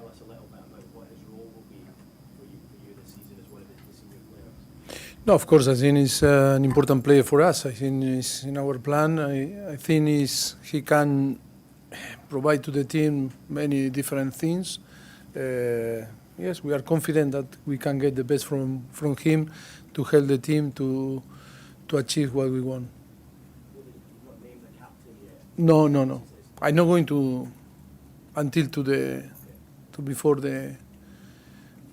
us a little bit about what his role will be for you this season as one of the senior players? No, of course, I think he's an important player for us. I think he's in our plan. I think he can provide to the team many different things. Yes, we are confident that we can get the best from him to help the team to achieve what we want. You've not named the captain yet. No. I'm not going to until before the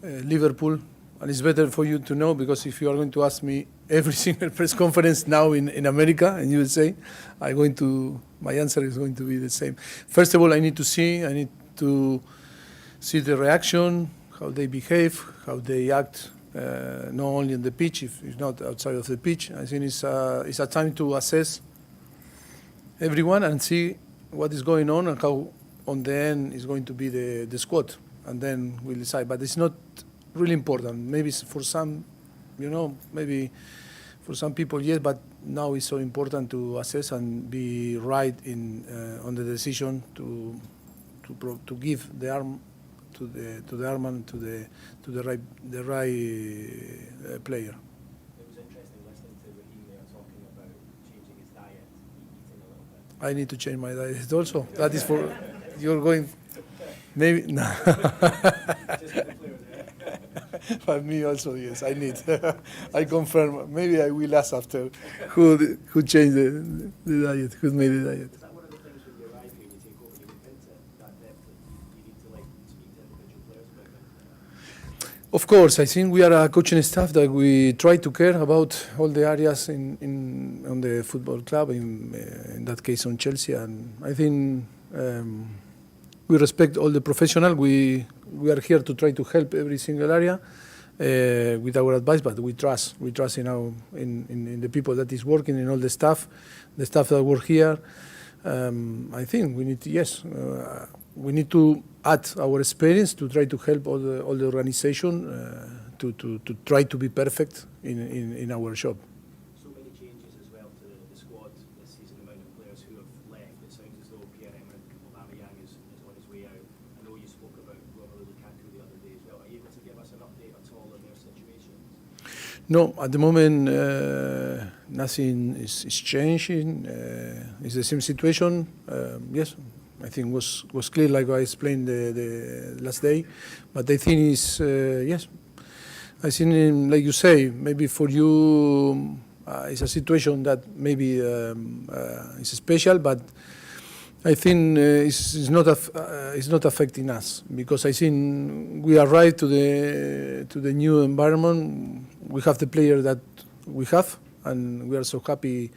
Liverpool. And it's better for you to know, because if you are going to ask me every single press conference now in America and USA, my answer is going to be the same. First of all, I need to see the reaction, how they behave, how they act, not only on the pitch, if not outside of the pitch. I think it's a time to assess everyone and see what is going on and how on the end is going to be the squad, and then we'll decide. But it's not really important. Maybe for some, maybe for some people, yes, but now it's so important to assess and be right on the decision to give the arm to the arm to the right player. It was interesting listening to Raheem there talking about changing his diet, eating a little bit. I need to change my diet also. That is for you're going. Maybe no. Just for the players, yeah. But me also, yes, I need. I confirm. Maybe I will ask after who changed the diet, who made the diet. Is that one of the things when you arrive here, you take over, you look into that depth, that you need to speak to individual players about it? Of course, I think we are a coaching staff that we try to care about all the areas on the football club, in that case on Chelsea, and I think we respect all the professionals. We are here to try to help every single area with our advice, but we trust in the people that is working, in all the staff that work here. I think we need to add our experience to try to help all the organization to try to be perfect in our job. So many changes as well to the squad this season, the amount of players who have left. It sounds as though Pierre-Emerick Aubameyang is on his way out. I know you spoke about Romelu Lukaku the other day as well. Are you able to give us an update at all on their situations? No, at the moment nothing is changing. It's the same situation. Yes, I think was clear, like I explained the last day. But I think is yes. I think, like you say, maybe for you it's a situation that maybe is special, but I think it's not affecting us, because I think we arrived to the new environment. We have the player that we have, and we are so happy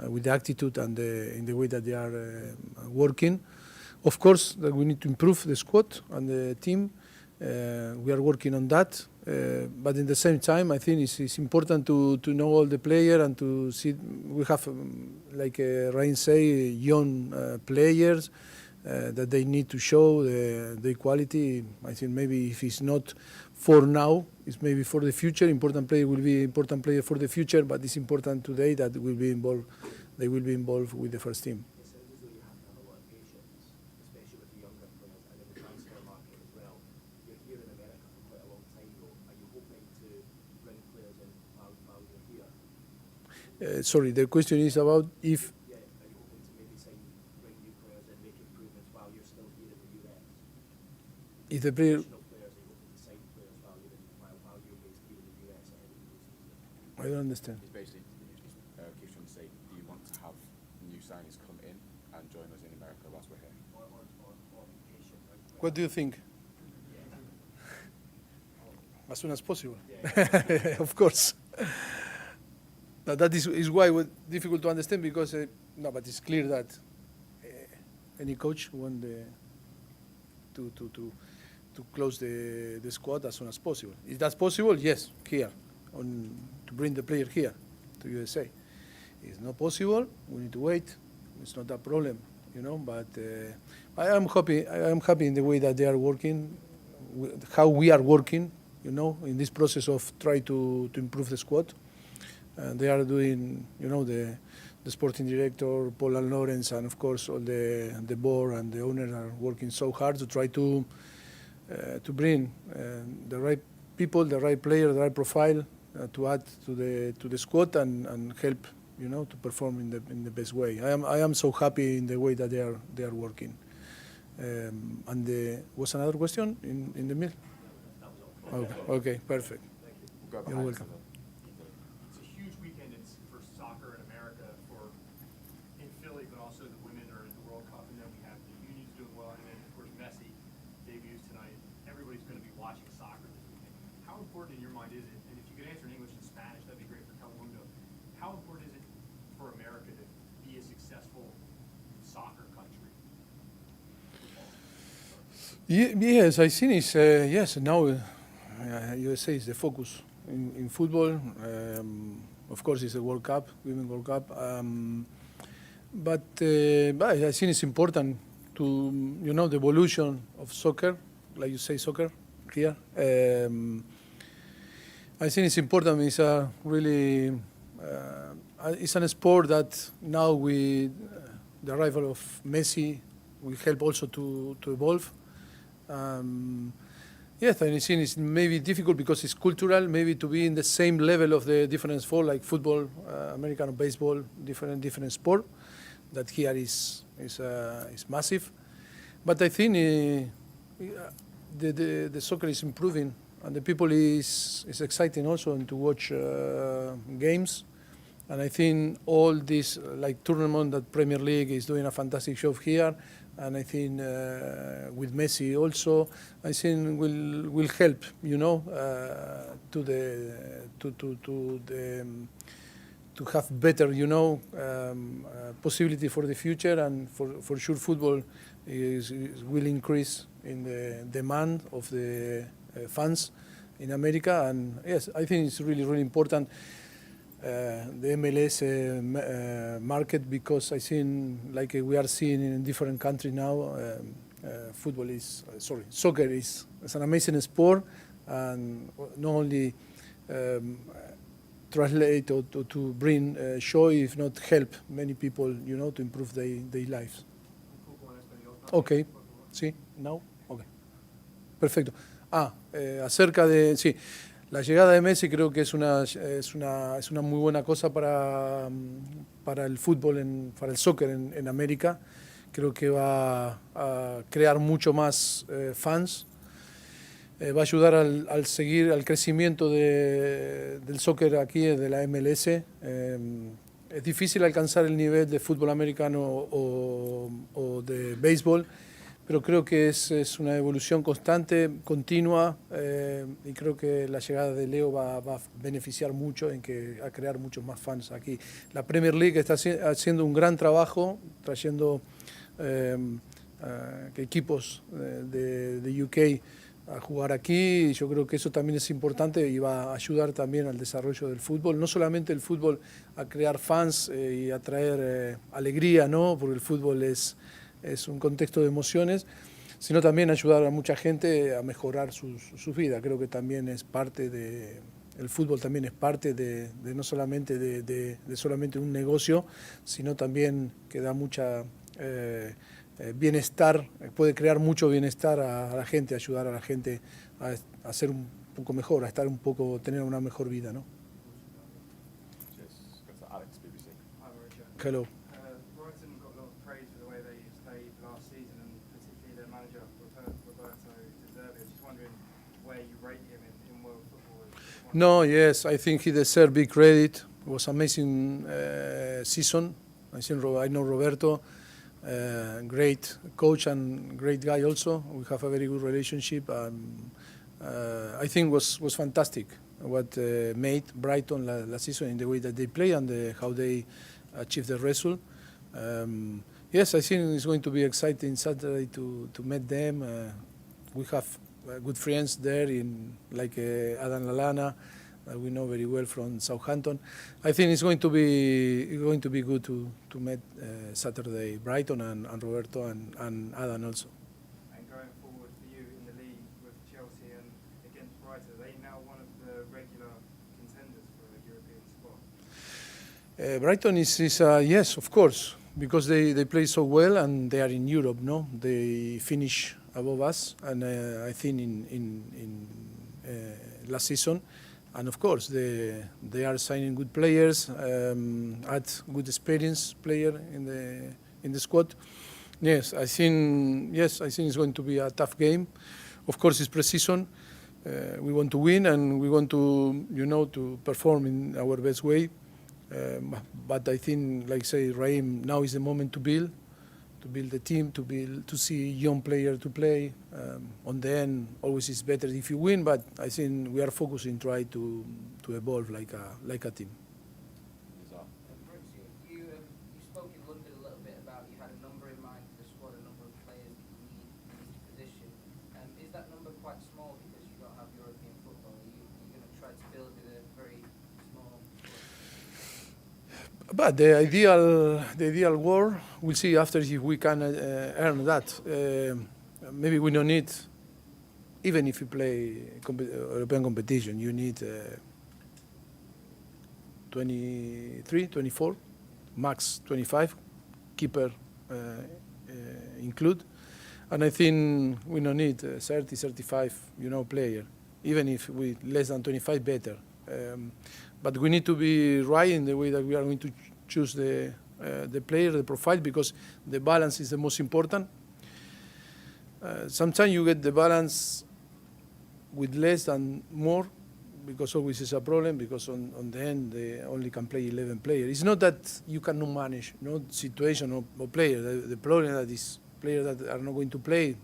with the attitude and in the way that they are working. Of course, that we need to improve the squad and the team. We are working on that, but in the same time, I think it's important to know all the players and to see. We have, like Ryan say, young players that they need to show the quality. I think maybe if it's not for now, it's maybe for the future. Important player will be important player for the future, but it's important today that they will be involved with the first team. It sounds as though you have to have a lot of patience, especially with the younger players and in the transfer market as well. You're here in America for quite a long time though. Are you hoping to bring players in while you're here? Sorry, the question is about if. Yeah, are you hoping to maybe bring new players in, make improvements while you're still here in the US? If the player. Players, are you hoping to sign players while you're based here in the US ahead of the season? I don't understand. He's basically keeps trying to say, do you want to have new signings come in and join us in America whilst we're here? Or patient, right? What do you think? As soon as possible. Yeah. Of course. That is why it's difficult to understand, because no, but it's clear that any coach want to close the squad as soon as possible. If that's possible, yes, here, to bring the player here to USA. It's not possible. We need to wait. It's not a problem, But I am happy in the way that they are working, how we are working, in this process of try to improve the squad. They are doing, the sporting director, Paul and Lawrence, and of course all the board and the owner are working so hard to try to to bring the right people, the right player, the right profile to add to the squad and help, to perform in the best way. I am so happy in the way that they are working. And was another question in the middle? Okay, perfect. We'll go You're back welcome. to It's a huge weekend for soccer in America, in Philly, but also the women are in the World Cup, and then we have the unions doing well, and then of course Messi debuts tonight. Everybody's going to be watching soccer this weekend. How important in your mind is it? And if you could answer in English and Spanish, that'd be great for Telemundo. How important is it for America to be a successful soccer country? Yes, I think it's yes. Now USA is the focus in football. Of course, it's a World Cup, Women's World Cup. But I think it's important to the evolution of soccer, like you say, soccer here. I think it's important. It's a really it's a sport that now with the arrival of Messi will help also to evolve. Yes, I think it's maybe difficult because it's cultural, maybe to be in the same level of the different sport, like football, American baseball, different sport. That here is massive, but I think the soccer is improving, and the people is exciting also to watch games. And I think all this like tournament that Premier League is doing a fantastic job here. And I think with Messi also, I think will help, to have better, possibility for the future, and for sure football will increase in the demand of the fans in America. And yes, I think it's really, really important. The MLS market, because I think like we are seeing in different countries now, soccer is an amazing sport, and not only translate or to bring joy, if not help many people, to improve their lives. Okay, sí, now, okay, perfecto. Acerca de, sí. La llegada de Messi creo que es una muy buena cosa para el fútbol, para el soccer en América. Creo que va a crear mucho más fans. Va a ayudar al crecimiento del soccer aquí, de la MLS. Es difícil alcanzar el nivel de fútbol americano o de béisbol, pero creo que es una evolución constante, continua, y creo que la llegada de Leo va a beneficiar mucho a crear muchos más fans aquí. La Premier League está haciendo un gran trabajo, trayendo equipos de UK a jugar aquí. Yo creo que eso también es importante y va a ayudar también al desarrollo del fútbol. No solamente el fútbol a crear fans y a traer alegría, ¿no? Porque el fútbol es un contexto de emociones, sino también ayudar a mucha gente a mejorar su vida. Creo que también es parte el fútbol también es parte de no solamente de solamente un negocio, sino también que da mucha bienestar, puede crear mucho bienestar a la gente, ayudar a la gente a ser un poco mejor, a estar tener una mejor vida, ¿no? Just go to Alex, BBC. Hi, Mauricio. Hello. Brighton got a lot of praise for the way they played last season, and particularly their manager, Roberto De Zerbi. Just wondering where you rate him in world football. No, yes, I think he deserves big credit. It was amazing season. I know Roberto, great coach and great guy also. We have a very good relationship. I think was fantastic what made Brighton last season in the way that they play and how they achieve the result. Yes, I think it's going to be exciting Saturday to meet them. We have good friends there like Adam Lallana, that we know very well from Southampton. I think it's going to be good to meet Saturday Brighton and Roberto and Adam also. And going forward for you in the league with Chelsea and against Brighton, are they now one of the regular contenders for a European spot? Brighton is yes, of course. because they play so well and they are in Europe, no? They finish above us, and I think in last season, and of course they are signing good players, add good experience player in the squad. Yes, I think it's going to be a tough game. Of course, it's pre-season. We want to win and we want to perform in our best way. But I think, like say Raheem, now is the moment to build the team, to see young player to play. On the end, always is better if you win. But I think we are focusing try to evolve like a team. Maurizio, you spoke in London a little bit about you had a number in mind for the squad, a number of players that you need in each position. Is that number quite small because you don't have European football? Are you going to try to build with a very small squad? But the ideal world, we'll see after if we can earn that. Maybe we don't need, even if you play European competition, you need 23, 24, max 25, keeper include. And I think we don't need 30, 35, player. Even if we less than 25, better. But we need to be right in the way that we are going to choose the player, the profile, because the balance is the most important. Sometimes you get the balance with less and more, because always is a problem, because on the end they only can play 11 players. It's not that you cannot manage situation or player. The problem that is players that are not going to play,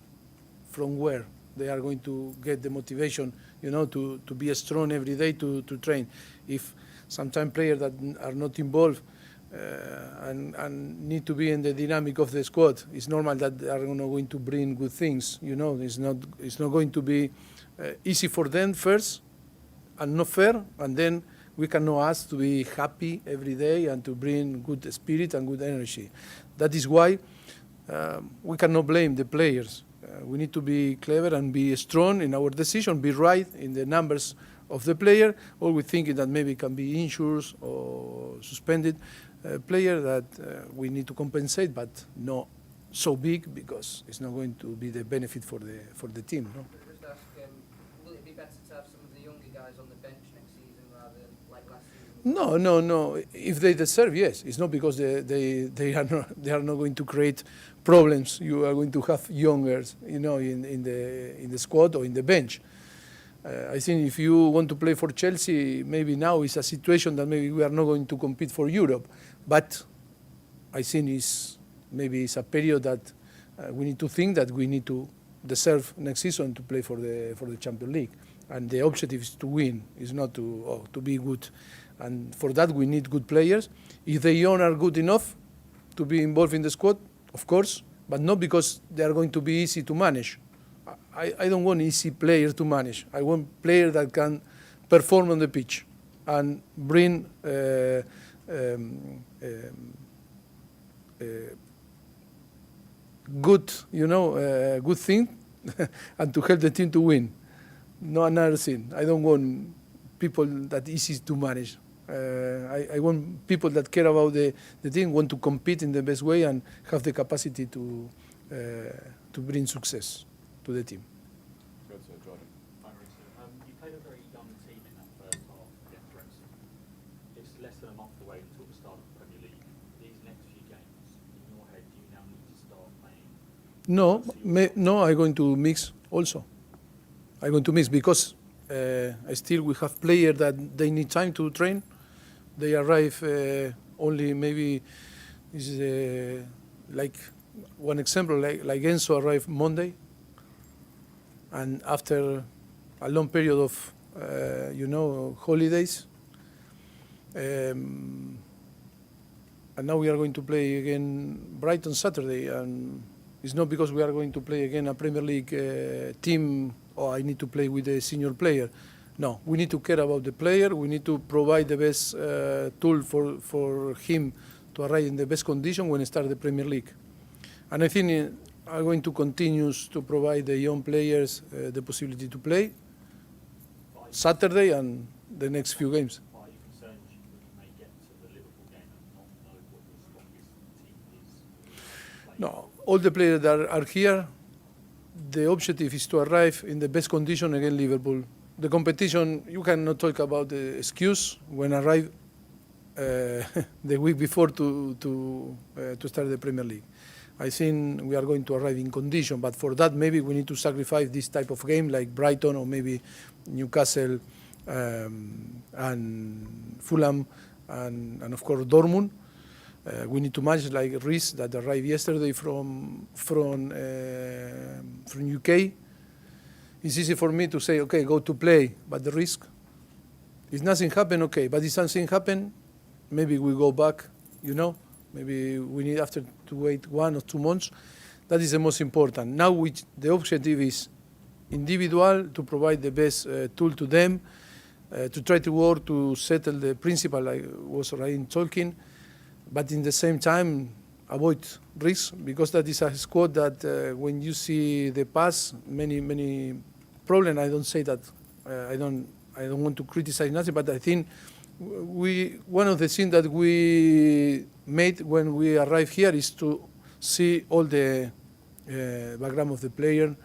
from where they are going to get the motivation, to be strong every day to train. If sometimes players that are not involved and need to be in the dynamic of the squad, it's normal that they are not going to bring good things. It's not going to be easy for them first, and not fair, and then we cannot ask to be happy every day and to bring good spirit and good energy. That is why we cannot blame the players. We need to be clever and be strong in our decision, be right in the numbers of the player, always thinking that maybe can be injured or suspended player that we need to compensate, but not so big, because it's not going to be the benefit for the team. No? Just ask, will it be better to have some of the younger guys on the bench next season rather than like last season? No. If they deserve, yes. It's not because they are not going to create problems. You are going to have youngers, in the squad or in the bench. I think if you want to play for Chelsea, maybe now is a situation that maybe we are not going to compete for Europe. But I think maybe it's a period that we need to think that we need to deserve next season to play for the Champions League. And the objective is to win, is not to be good. And for that we need good players. If the young are good enough to be involved in the squad, of course, but not because they are going to be easy to manage. I don't want easy players to manage. I want players that can perform on the pitch and bring good, good thing and to help the team to win. No another thing. I don't want people that easy to manage. I want people that care about the team, want to compete in the best way and have the capacity to bring success to the team. Go to Jordan. Hi, Mauricio. You played a very young team in that first half against Wrexham. It's less than a month away until the start of the Premier League. These next few games, in your head, do you now need to start playing? No, I'm going to mix also. I'm going to mix because still we have players that they need time to train. They arrive only maybe like one example, like Enzo arrived Monday, and after a long period of holidays, and now we are going to play again Brighton Saturday, and it's not because we are going to play again a Premier League team or I need to play with a senior player. No, we need to care about the player. We need to provide the best tool for him to arrive in the best condition when he starts the Premier League. And I think I'm going to continue to provide the young players the possibility to play Saturday and the next few games. Are you concerned that you may get to the Liverpool game and not know what your strongest team is all the players that are here, the objective is to arrive in the best condition against Liverpool. The competition, you cannot talk about the excuse when arrive the week before to start the Premier League. I think we are going to arrive in condition, but for that maybe we need to sacrifice this type of game like Brighton or maybe Newcastle and Fulham and of course Dortmund. We need to match like Reece that arrived yesterday from UK. It's easy for me to say, okay, go to play, but the risk, if nothing happen, okay, but if something happen, maybe we go back, you know, maybe we need after to wait 1 or 2 months. That is the most important. Now the objective is individual, to provide the best tool to them, to try to work to settle the principle I was already talking, but in the same time avoid risk, because that is a squad that when you see the past, many problems. I don't say that I don't want to criticize nothing, but I think one of the things that we made when we arrived here is to see all the background of the player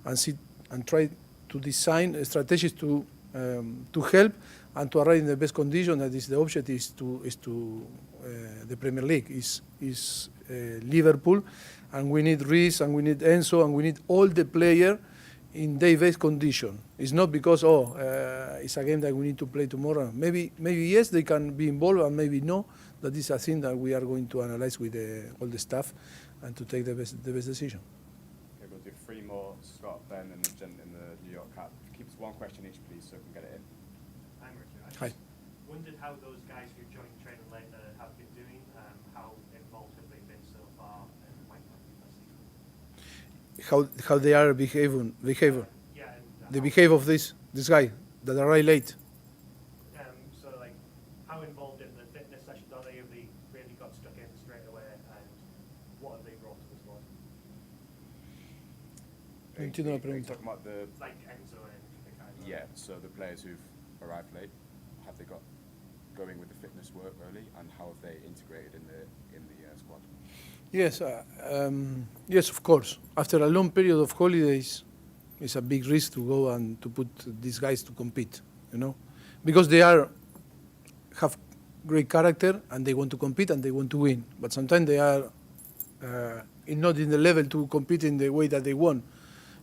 and try to design strategies to help and to arrive in the best condition. That is the objective is to the Premier League is Liverpool, and we need Reece and we need Enzo and we need all the players in their best condition. It's not because it's a game that we need to play tomorrow. Maybe yes, they can be involved, and maybe no. That is a thing that we are going to analyze with all the staff and to take the best decision. Okay, we'll do 3 more. Scott, Ben, and the gent in the New York cap. Keep us 1 question each, please, so we can get it in. Hi, Richard. Hi. Wondered how those guys who joined training later have been doing. How involved have they been so far, and when have you How they are behaving. Yeah. And, The behavior of this guy that arrived late. So, like, how involved in the fitness sessions are they? Have they really got stuck in straight away? And what have they brought to the squad? Entiendo la Are you pregunta. talking about the Like Enzo and the kind of. yeah? So the players who've arrived late, have they got going with the fitness work early, and how have they integrated in the squad? Yes, yes, of course. After a long period of holidays, it's a big risk to go and to put these guys to compete, you know, because they have great character and they want to compete and they want to win. But sometimes they are not in the level to compete in the way that they want,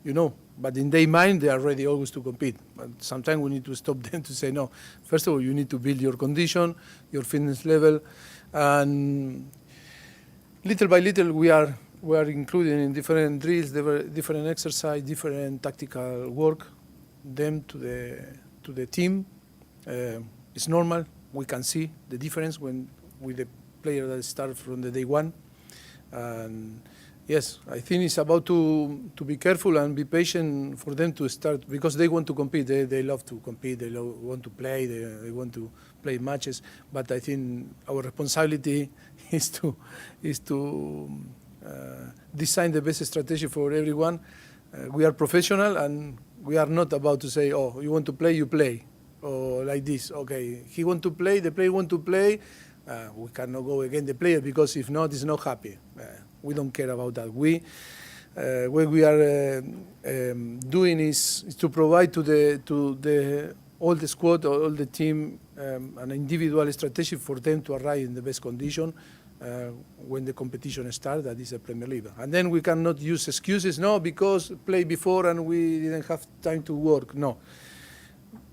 you know. But in their mind, they are ready always to compete. But sometimes we need to stop them to say, no, first of all, you need to build your condition, your fitness level, and little by little we are including in different drills, different exercise, different tactical work, them to the team. It's normal. We can see the difference with the player that start from the day one. And yes, I think it's about to be careful and be patient for them to start, because they want to compete. They love to compete. They want to play. They want to play matches. But I think our responsibility is to design the best strategy for everyone. We are professional, and we are not about to say, oh, you want to play, you play, or like this. Okay, he want to play, the player want to play. We cannot go against the player, because if not, he's not happy. We don't care about that. What we are doing is to provide to all the squad, all the team, an individual strategy for them to arrive in the best condition when the competition starts, that is a Premier League. And then we cannot use excuses, no, because play before and we didn't have time to work. No.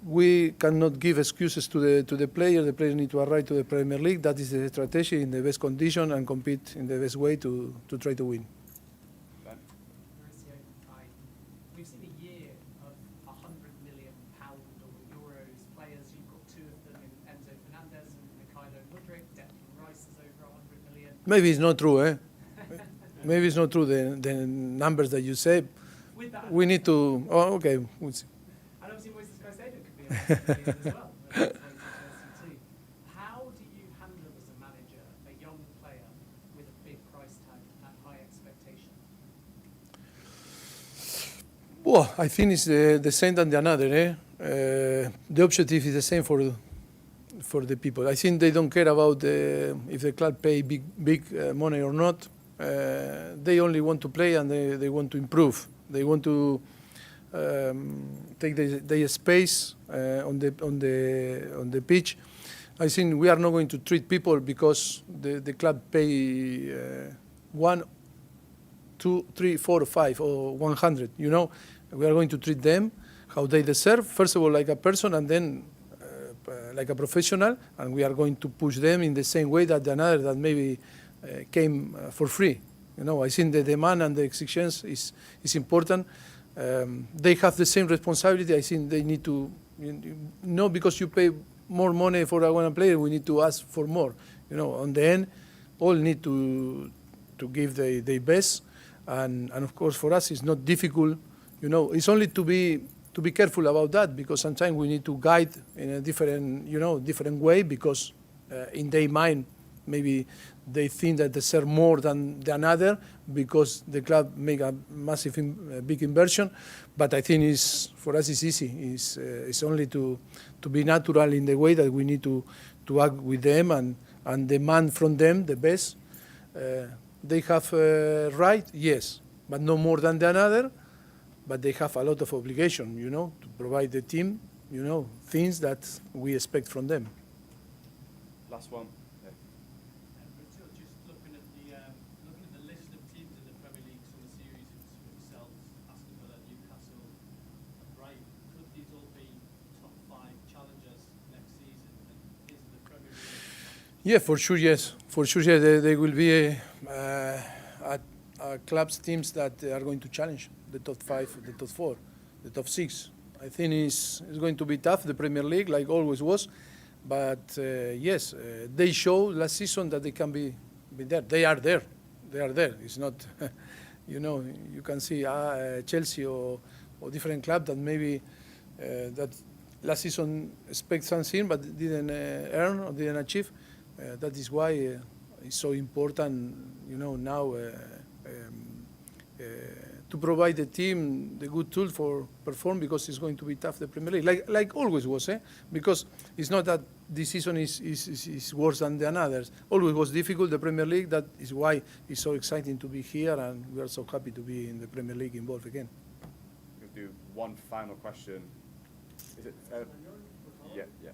We cannot give excuses to the player. The player need to arrive to the Premier League. That is the strategy, in the best condition and compete in the best way to try to win. Mauricio, hi. We've seen a year of £100 million or euros players. You've got 2 of them in Enzo Fernandez and Mikhailo Mudryk. Declan Rice is over £100 million. Maybe it's not true, eh? Maybe it's not true, the numbers that you say. With that, We need to, oh, okay, we'll see. and obviously Moises Caicedo could be £100 million as well. That's too. How do you handle as a manager a young player with a big price tag and high expectation? Well, I think it's the same than the another, eh? The objective is the same for the people. I think they don't care about if the club pay big money or not. they only want to play and they want to improve. They want to take their space on the pitch. I think we are not going to treat people because the club pay 1, 2, 3, 4, 5 or 100. You know, we are going to treat them how they deserve. First of all, like a person, and then like a professional. And we are going to push them in the same way that another that maybe came for free. You know, I think the demand and the exigence is important. They have the same responsibility. I think they need to, not because you pay more money for one player, we need to ask for more. You know, on the end, all need to give their best, and of course for us it's not difficult. You know, it's only to be careful about that, because sometimes we need to guide in a different way, because in their mind maybe they think that they deserve more than the other because the club make a massive big inversion. But I think for us it's easy. It's only to be natural in the way that we need to act with them and demand from them the best. They have right, yes, but no more than the other. But they have a lot of obligation, you know, to provide the team, you know, things that we expect from them. Last one. Just looking at the list of teams in the Premier League Summer Series, it's yourselves, Aston Villa, Newcastle, and Brighton. Could these all be top 5 challengers next season? And is the Premier League? Yeah, for sure, yes. For sure, yes. They will be clubs, teams that are going to challenge the top 5, the top 4, the top 6. I think it's going to be tough, the Premier League, like always was. But yes, they showed last season that they can be there. They are there. They are there. It's not, you know, you can see Chelsea or different clubs that maybe that last season expect something but didn't earn or didn't achieve. That is why it's so important, you know, now to provide the team the good tool for perform, because it's going to be tough, the Premier League, like always was, because it's not that this season is worse than the others. Always was difficult, the Premier League. That is why it's so exciting to be here, and we are so happy to be in the Premier League involved again. We'll do one final question. Is it? Yeah.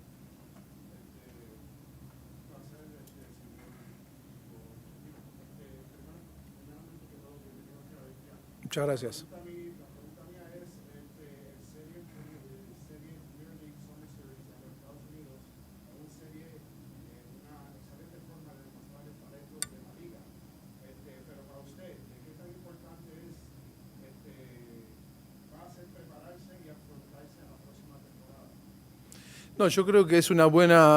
Muchas gracias. No, yo creo que es una buena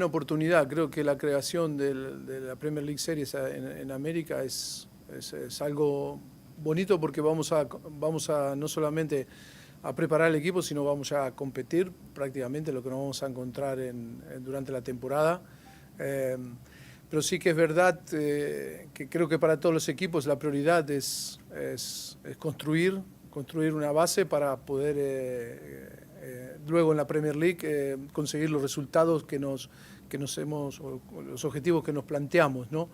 oportunidad. Creo que la creación de la Premier League Series en América es algo bonito, porque vamos a no solamente a preparar el equipo, sino vamos a competir prácticamente lo que nos vamos a encontrar durante la temporada. Pero sí que es verdad que creo que para todos los equipos la prioridad es construir una base para poder luego en la Premier League conseguir los resultados que nos hemos, o los objetivos que nos planteamos, ¿no?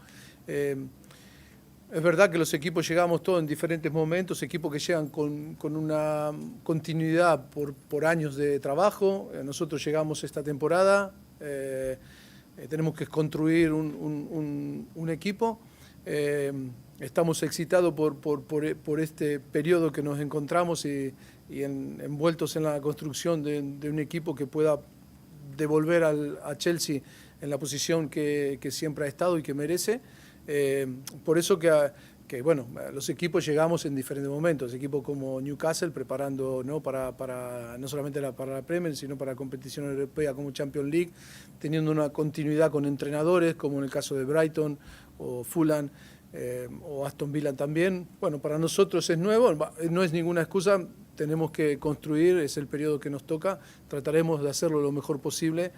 Es verdad que los equipos llegamos todos en diferentes momentos, equipos que llegan con una continuidad por años de trabajo. Nosotros llegamos esta temporada, tenemos que construir un equipo. Estamos excitados por este periodo que nos encontramos y envueltos en la construcción de un equipo que pueda devolver a Chelsea en la posición que siempre ha estado y que merece. Por eso que bueno, los equipos llegamos en diferentes momentos. Equipos como Newcastle preparando, ¿no? para no solamente para la Premier, sino para la competición europea como Champions League, teniendo una continuidad con entrenadores, como en el caso de Brighton o Fulham o Aston Villa también. Bueno, para nosotros es nuevo, no es ninguna excusa. Tenemos que construir, es el periodo que nos toca, trataremos de hacerlo lo mejor posible,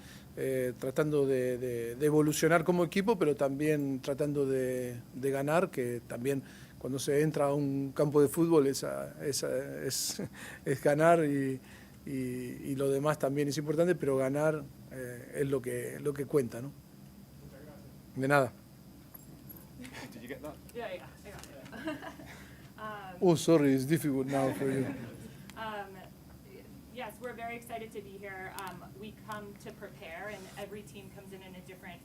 tratando de evolucionar como equipo, pero también tratando de ganar, que también cuando se entra a un campo de fútbol es ganar y lo demás también es importante, pero ganar es lo que cuenta, ¿no? De nada. Did you get that? Yeah, I got it. Oh, sorry, it's difficult now for you. Yes, we're very excited to be here. We come to prepare, and every team comes in a different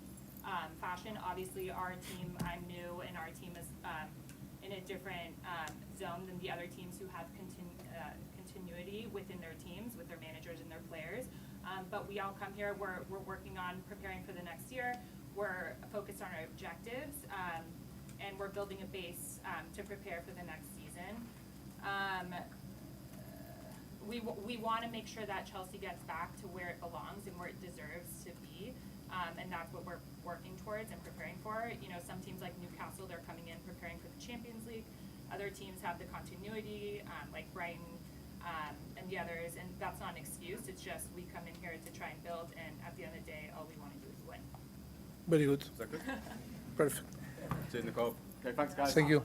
fashion. Obviously, our team, I'm new, and our team is in a different zone than the other teams who have continuity within their teams, with their managers and their players. But we all come here, we're working on preparing for the next year. We're focused on our objectives, and we're building a base to prepare for the next season. We want to make sure that Chelsea gets back to where it belongs and where it deserves to be, and that's what we're working towards and preparing for. You know, some teams like Newcastle, they're coming in preparing for the Champions League. Other teams have the continuity, like Brighton and the others, and that's not an excuse. It's just we come in here to try and build, and at the end of the day, all we want to do is win. Very good. Is that good? Perfect. Cheers, Nicole. Okay, thanks, guys. Thank you.